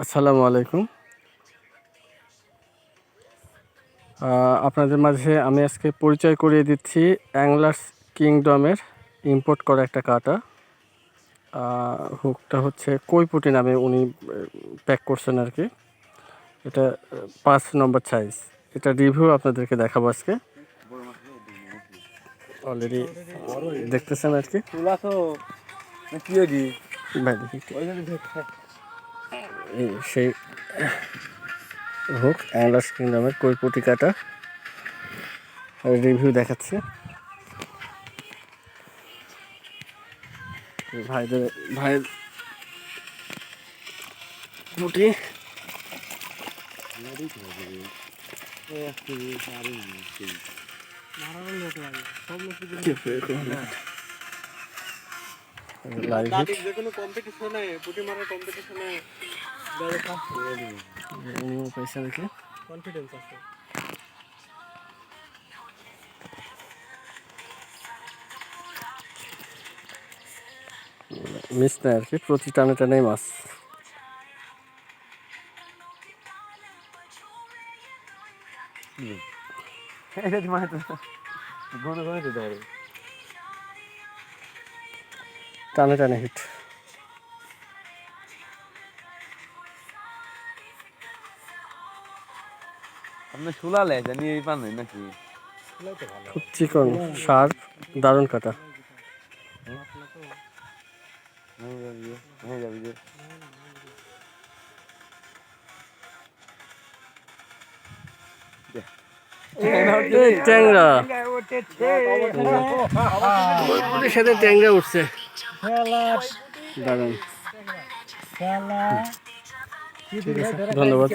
আসসালামু আলাইকুম। আপনাদের মাঝে আমি আজকে পরিচয় করিয়ে দিচ্ছি অ্যাংলার্স কিংডমের ইম্পোর্ট করা একটা কাটা। হুকটা হচ্ছে কৈপুটি নামে উনি প্যাক করছেন আর কি। এটা 5 নম্বর সাইজ। এটা রিভিউ আপনাদেরকে দেখাবো আজকে। অলরেডি দেখতেছেন আর কি। সেই হুক অ্যাংলার্স কিংডমের কৈপুটি কাটা রিভিউ দেখাচ্ছে। ভাইয়ের পুটি মিস নাই আর কি, প্রতি টানে টানেই মাছ। টানে টানে হিট। আপনি শুলালে জানি এই পান নাকি খুব চিকন, শার্প, দারুণ কাটা। ট্যাংরা সাথে ট্যাংরা উঠছে, দারুণ। ঠিক আছে, ধন্যবাদ।